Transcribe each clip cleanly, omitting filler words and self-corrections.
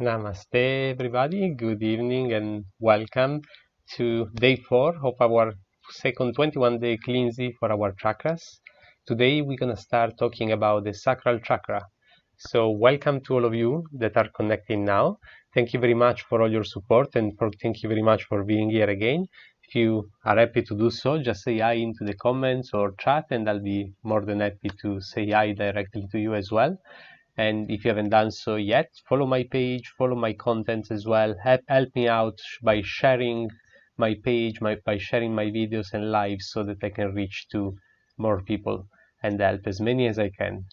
Namaste, everybody. Good evening and welcome to day 4 of our second 21-day cleansing for our chakras. Today, we're going to start talking about the sacral chakra. So, welcome to all of you that are connecting now. Thank you very much for all your support and thank you very much for being here again. If you are happy to do so, just say hi into the comments or chat, and I'll be more than happy to say hi directly to you as well. And if you haven't done so yet, follow my page, follow my content as well. Help me out by sharing my page, by sharing my videos and lives so that I can reach to more people and help as many as I can.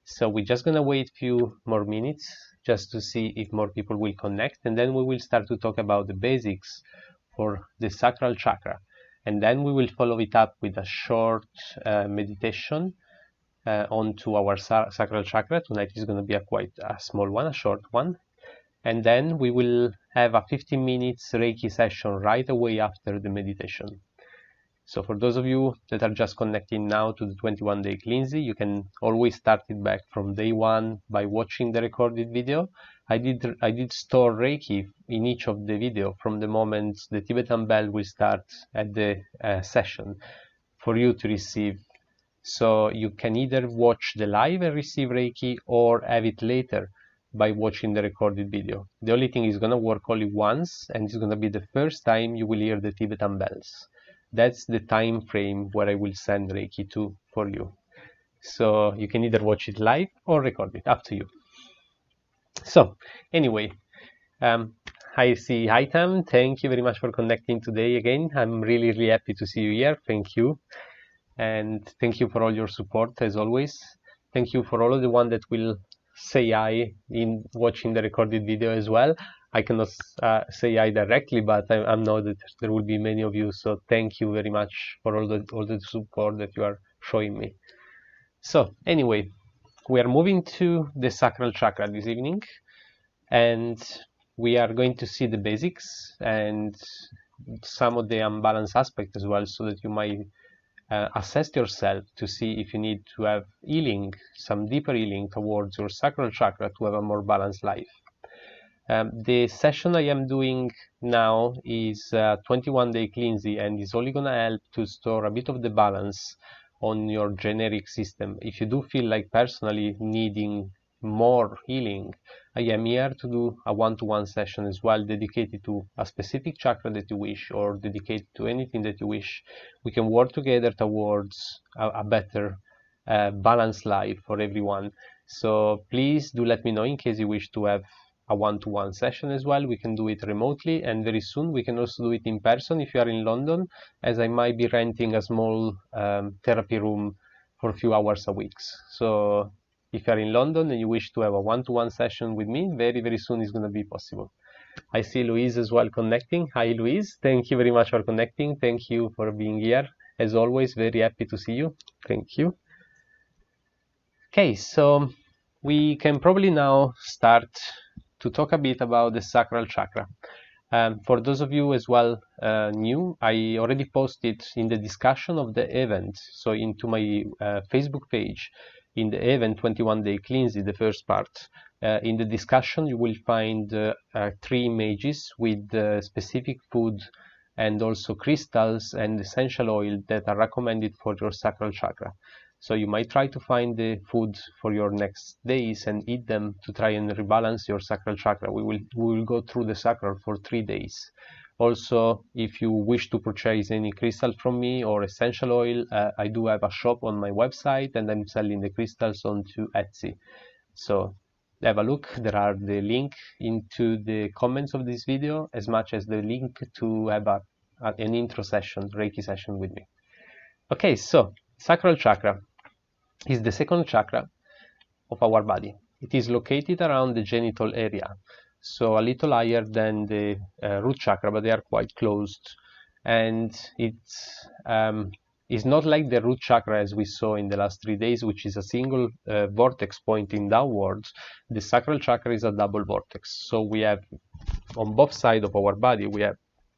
So we're just going to wait a few more minutes just to see if more people will connect, and then we will start to talk about the basics for the sacral chakra. And then we will follow it up with a short meditation onto our sacral chakra. Tonight is going to be a small one, a short one. And then we will have a 15 minutes Reiki session right away after the meditation. So for those of you that are just connecting now to the 21-day cleansing, you can always start it back from day 1 by watching the recorded video. I did store Reiki in each of the video from the moment the Tibetan bell will start at the session for you to receive. So you can either watch the live and receive Reiki or have it later by watching the recorded video. The only thing is going to work only once, and it's going to be the first time you will hear the Tibetan bells. That's the time frame where I will send Reiki to for you. So you can either watch it live or record it, up to you. So anyway, I see Hitam. Thank you very much for connecting today again. I'm really happy to see you here. Thank you. And thank you for all your support as always. Thank you for all of the one that will say hi in watching the recorded video as well. I cannot say hi directly, but I know that there will be many of you, so thank you very much for all the support that you are showing me. So anyway, we are moving to the sacral chakra this evening, and we are going to see the basics and some of the unbalanced aspects as well, so that you might assess yourself to see if you need to have healing, some deeper healing towards your sacral chakra to have a more balanced life. The session I am doing now is 21-day cleansing, and is only going to help to store a bit of the balance on your generic system. If you do feel like personally needing more healing, I am here to do a one-to-one session as well, dedicated to a specific chakra that you wish, or dedicated to anything that you wish. We can work together towards a better balanced life for everyone. So please do let me know in case you wish to have a one-to-one session as well. We can do it remotely, and very soon we can also do it in person if you are in London, as I might be renting a small therapy room for a few hours a week. So if you are in London and you wish to have a one-to-one session with me, very soon is going to be possible. I see Louise as well connecting. Hi Louise, thank you very much for connecting. Thank you for being here. As always, very happy to see you. Thank you. Okay, so we can probably now start to talk a bit about the sacral chakra. For those of you as well new, I already posted in the discussion of the event, so into my Facebook page, in the event 21-day cleansing, the first part. In the discussion you will find 3 images with specific food and also crystals and essential oil that are recommended for your sacral chakra. So you might try to find the food for your next days and eat them to try and rebalance your sacral chakra. We will go through the sacral for 3 days. Also, if you wish to purchase any crystal from me or essential oil, I do have a shop on my website, and I'm selling the crystals onto Etsy. So have a look. There are the link into the comments of this video, as much as the link to have an intro session, Reiki session with me. Okay, so sacral chakra is the second chakra of our body. It is located around the genital area, so a little higher than the root chakra, but they are quite close. And it's not like the root chakra as we saw in the last 3 days, which is a single vortex pointing downwards. The sacral chakra is a double vortex. So we have, on both sides of our body, we have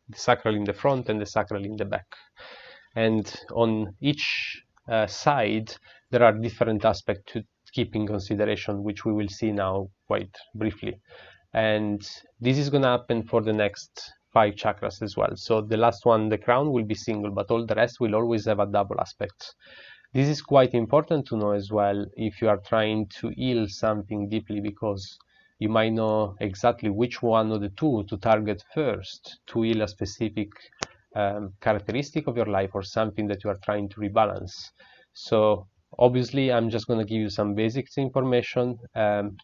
the sacral in the front and the sacral in the back. And on each side, there are different aspects to keep in consideration, which we will see now quite briefly. and this is gonna happen for the next 5 chakras as well. So the last one, the crown, will be single, but all the rest will always have a double aspect. This is quite important to know as well if you are trying to heal something deeply, because you might know exactly which one of the two to target first to heal a specific characteristic of your life or something that you are trying to rebalance. So obviously I'm just going to give you some basics information.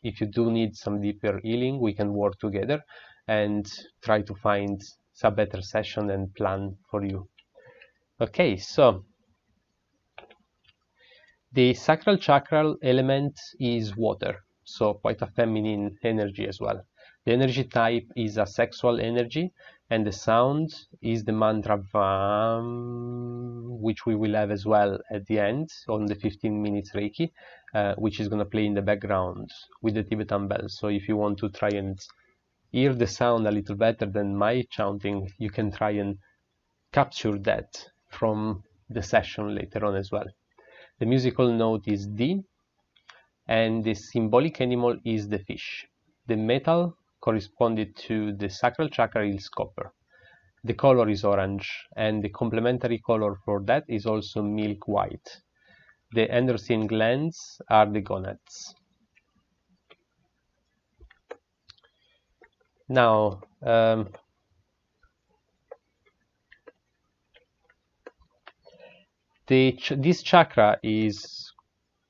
If you do need some deeper healing, we can work together and try to find a better session and plan for you. Okay, so the sacral chakra element is water, so quite a feminine energy as well. The energy type is a sexual energy, and the sound is the mantra Vam, which we will have as well at the end on the 15 minutes Reiki, which is going to play in the background with the Tibetan bells. So if you want to try and hear the sound a little better than my chanting, you can try and capture that from the session later on as well. The musical note is D, and the symbolic animal is the fish. The metal corresponded to the sacral chakra is copper. The color is orange, and the complementary color for that is also milk white. The endocrine glands are the gonads. Now, this chakra is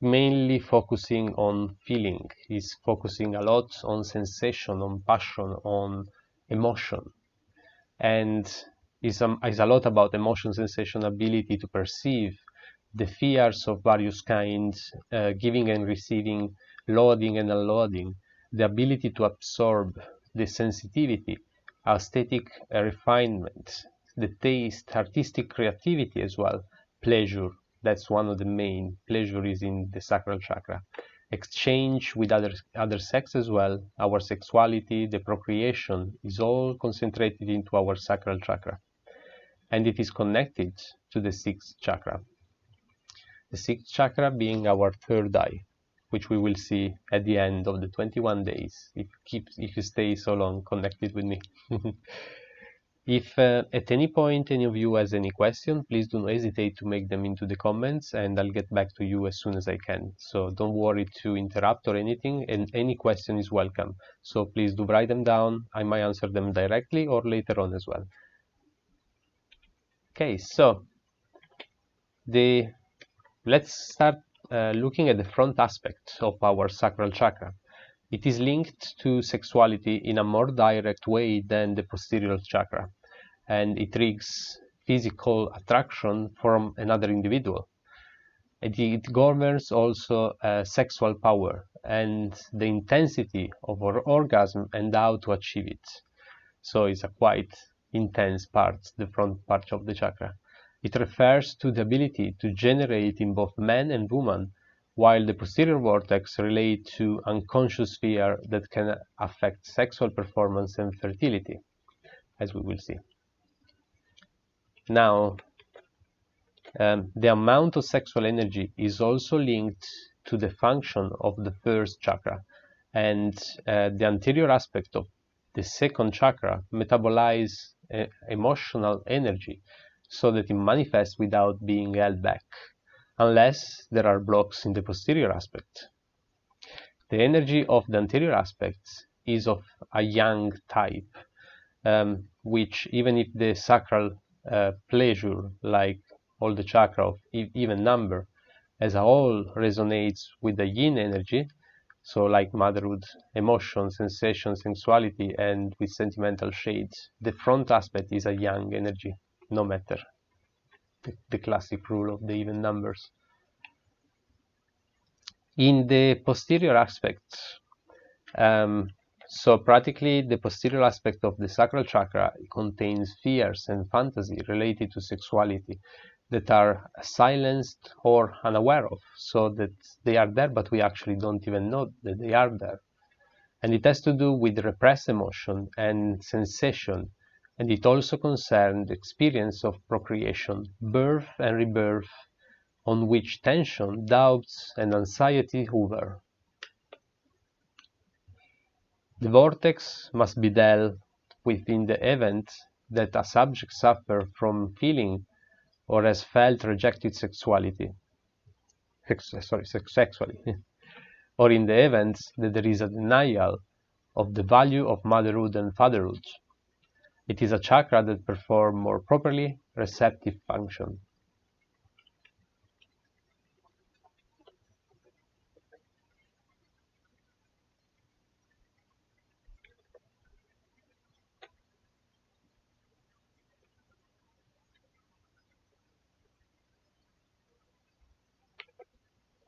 mainly focusing on feeling, is focusing a lot on sensation, on passion, on emotion, and is a lot about emotion, sensation, ability to perceive the fears of various kinds, giving and receiving, loading and unloading, the ability to absorb, the sensitivity, aesthetic refinement, the taste, artistic creativity as well, pleasure. That's one of the main. Pleasure is in the sacral chakra. Exchange with other sex as well. Our sexuality, the procreation is all concentrated into our sacral chakra, and it is connected to the 6th chakra. The 6th chakra being our third eye, which we will see at the end of the 21 days if you stay so long connected with me. If at any point any of you has any question, please don't hesitate to make them into the comments, and I'll get back to you as soon as I can. So don't worry to interrupt or anything, and any question is welcome. So please do write them down. I might answer them directly or later on as well. Okay, so let's start looking at the front aspect of our sacral chakra. It is linked to sexuality in a more direct way than the posterior chakra, and it triggers physical attraction from another individual. It governs also sexual power and the intensity of our orgasm and how to achieve it. So it's a quite intense part, the front part of the chakra. It refers to the ability to generate in both man and woman, while the posterior vortex relates to unconscious fear that can affect sexual performance and fertility, as we will see. Now, the amount of sexual energy is also linked to the function of the first chakra, and the anterior aspect of the second chakra metabolize emotional energy so that it manifests without being held back, unless there are blocks in the posterior aspect. The energy of the anterior aspect is of a yang type, which even if the sacral pleasure, like all the chakra of even number, as a whole resonates with the yin energy, so like motherhood, emotion, sensation, sensuality, and with sentimental shades, the front aspect is a yang energy, no matter the classic rule of the even numbers. In the posterior aspect, so practically the posterior aspect of the sacral chakra contains fears and fantasy related to sexuality that are silenced or unaware of, so that they are there but we actually don't even know that they are there. And it has to do with repressed emotion and sensation, and it also concerns the experience of procreation, birth and rebirth, on which tension, doubts and anxiety hover. The vortex must be dealt with in the event that a subject suffers from feeling or has felt rejected sexually, or in the event that there is a denial of the value of motherhood and fatherhood. It is a chakra that performs more properly receptive function.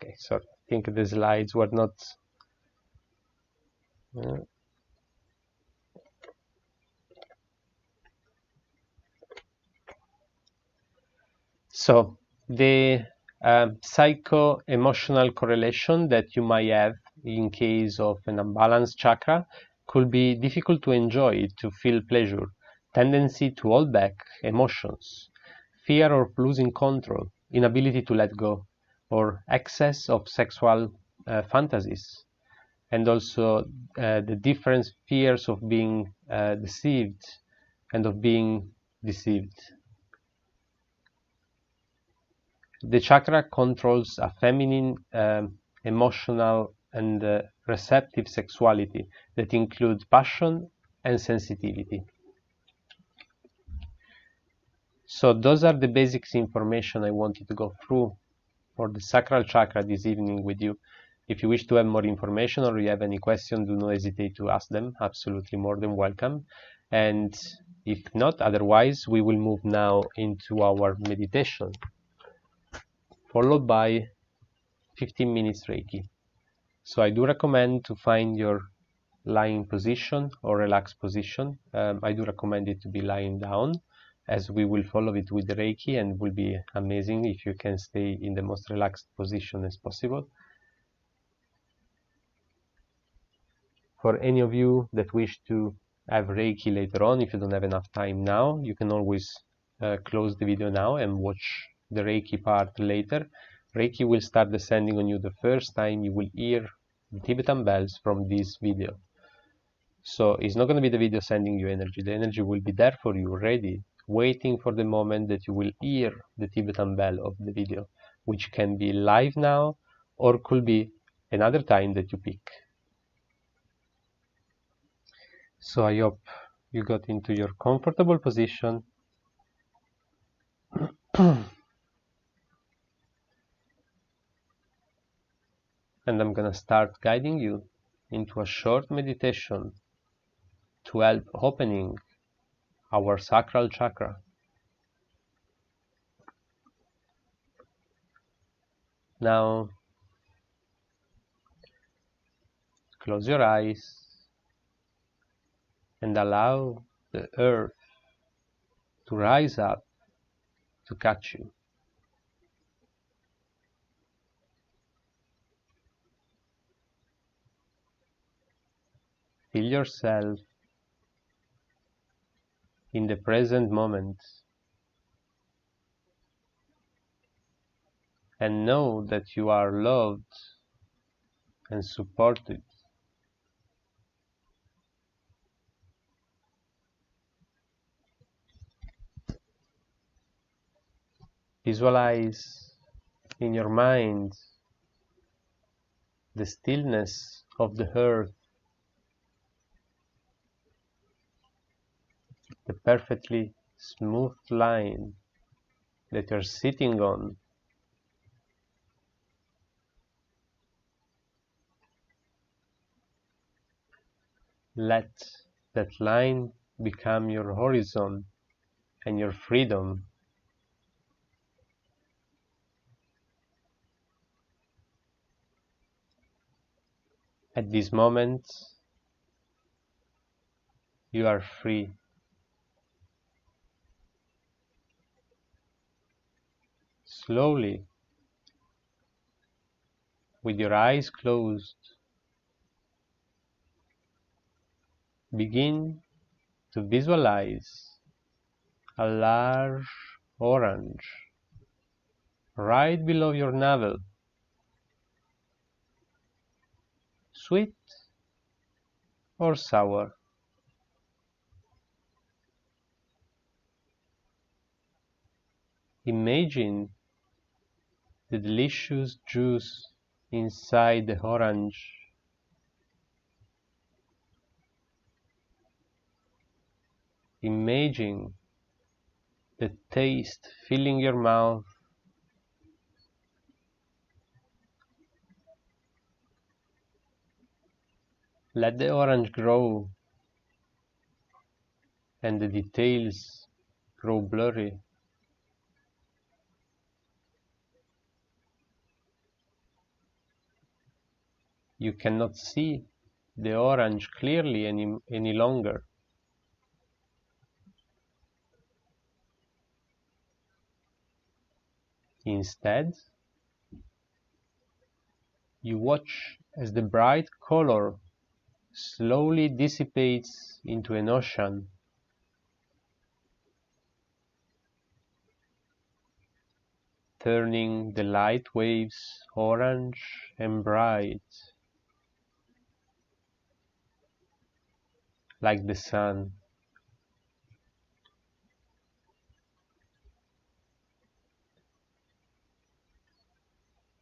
Okay, so I think the slides were not so the psycho-emotional correlation that you might have in case of an unbalanced chakra could be difficult to enjoy, to feel pleasure, tendency to hold back emotions, fear of losing control, inability to let go, or excess of sexual fantasies, and also the different fears of being deceived and of being deceived. The chakra controls a feminine, emotional, and receptive sexuality that includes passion and sensitivity. So those are the basics information I wanted to go through for the sacral chakra this evening with you. If you wish to have more information or you have any question, do not hesitate to ask them. Absolutely more than welcome. And if not, otherwise, we will move now into our meditation, followed by 15 minutes Reiki. So I do recommend to find your lying position or relaxed position. I do recommend it to be lying down, as we will follow it with the Reiki, and it will be amazing if you can stay in the most relaxed position as possible. For any of you that wish to have Reiki later on, if you don't have enough time now, you can always close the video now and watch the Reiki part later. Reiki will start descending on you the first time you will hear the Tibetan bells from this video. So it's not going to be the video sending you energy. The energy will be there for you, ready, waiting for the moment that you will hear the Tibetan bell of the video, which can be live now or could be another time that you pick. So I hope you got into your comfortable position. And I'm gonna start guiding you into a short meditation to help opening our sacral chakra. Now, close your eyes and allow the earth to rise up to catch you. Feel yourself in the present moment and know that you are loved and supported. Visualize in your mind the stillness of the earth, the perfectly smooth line that you're sitting on. Let that line become your horizon and your freedom. At this moment, you are free. Slowly, with your eyes closed, begin to visualize a large orange right below your navel. Sweet or sour. Imagine the delicious juice inside the orange. Imagine the taste filling your mouth. Let the orange grow and the details grow blurry. You cannot see the orange clearly any longer. Instead, you watch as the bright color slowly dissipates into an ocean, turning the light waves orange and bright, like the sun.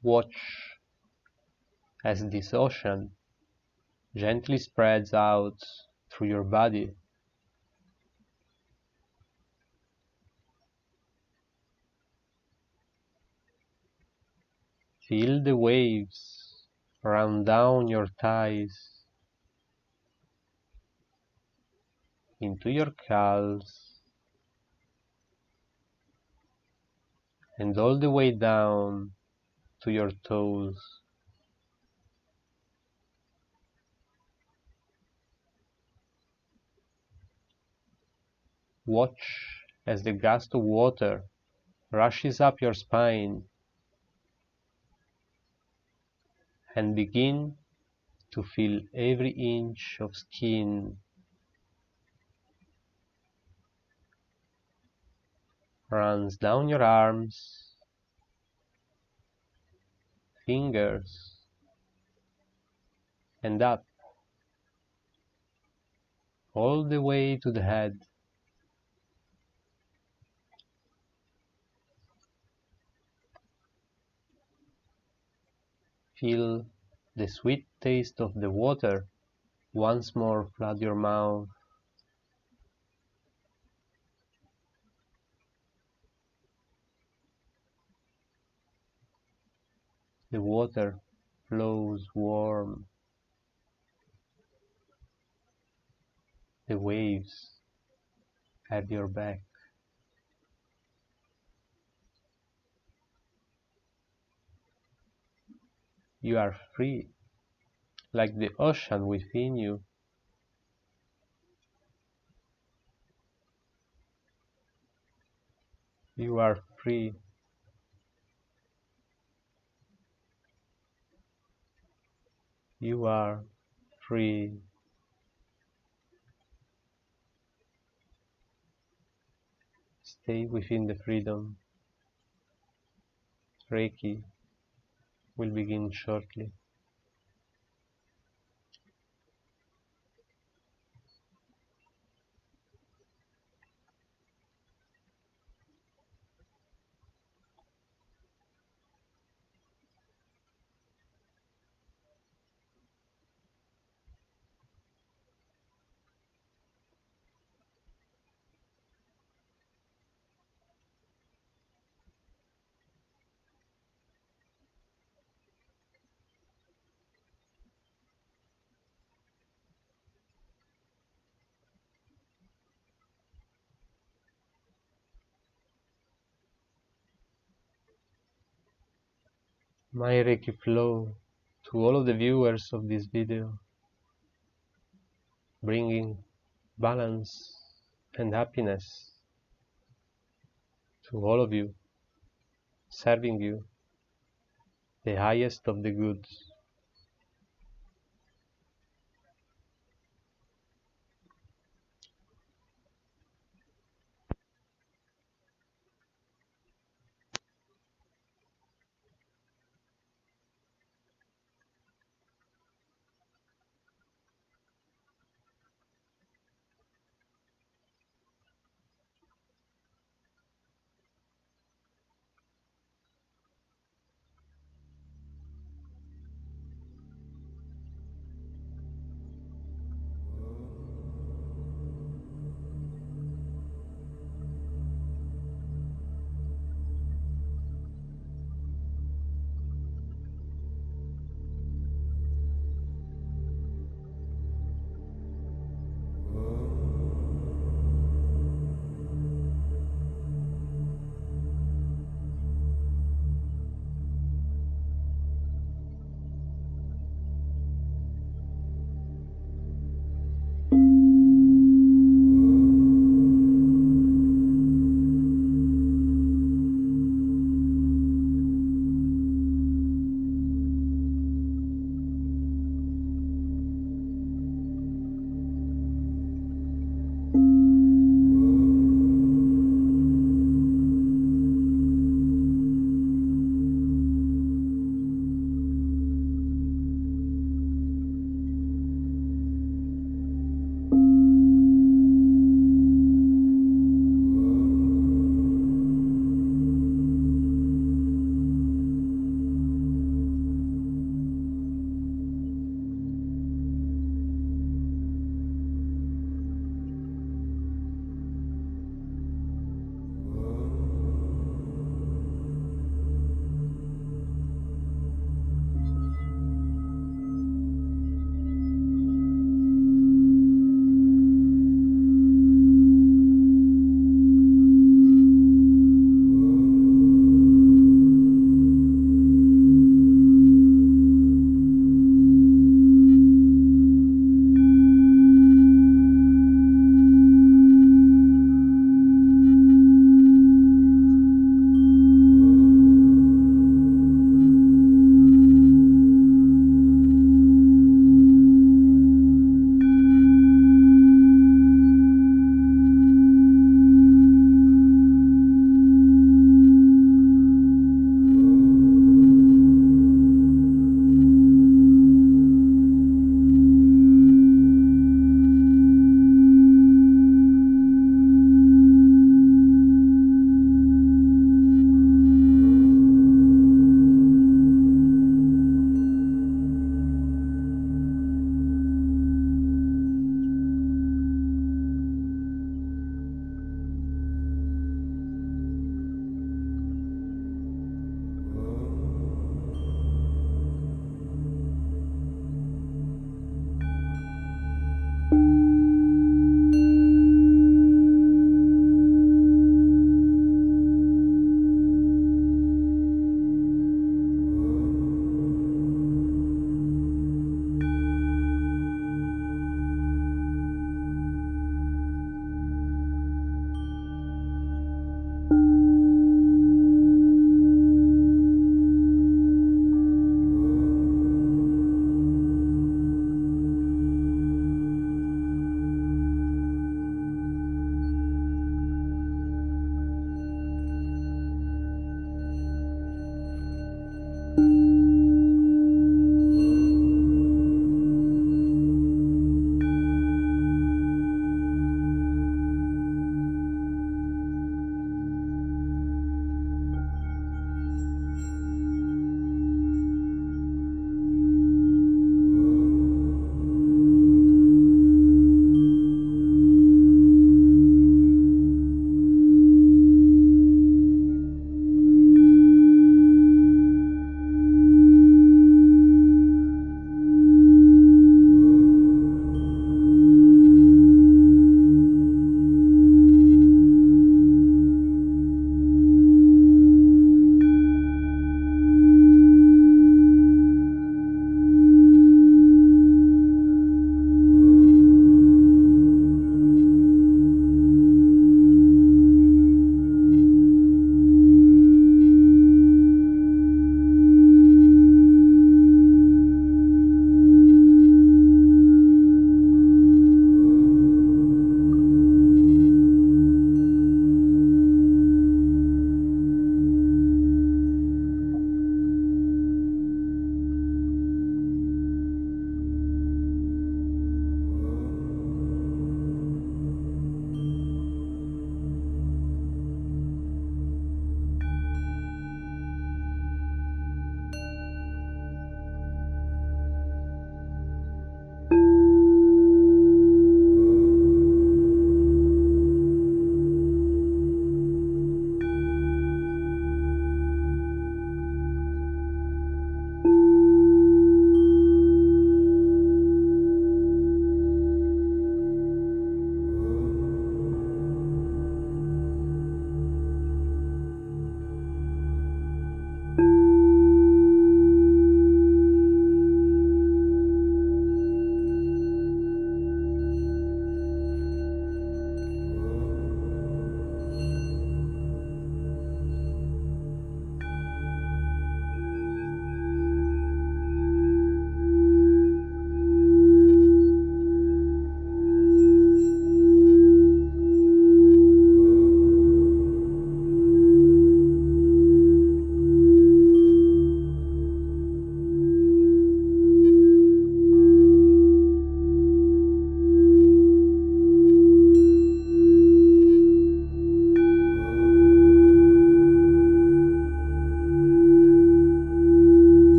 Watch as this ocean gently spreads out through your body. Feel the waves run down your thighs, into your calves, and all the way down to your toes. Watch as the gust of water rushes up your spine and begin to feel every inch of skin runs down your arms, fingers, and up all the way to the head. Feel the sweet taste of the water once more flood your mouth. The water flows warm. The waves at your back. You are free, like the ocean within you. You are free. You are free. Stay within the freedom. Reiki will begin shortly. My Reiki flow to all of the viewers of this video, bringing balance and happiness to all of you, serving you the highest of the goods.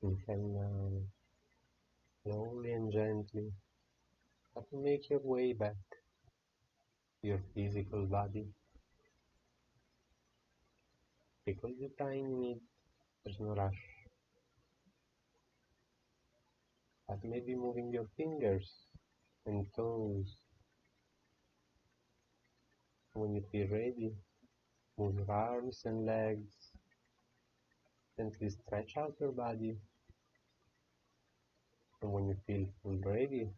You can slowly and gently start to make your way back to your physical body. Take all the time you need, there's no rush. But maybe moving your fingers and toes. When you feel ready, move your arms and legs. Gently stretch out your body. And when you feel full ready,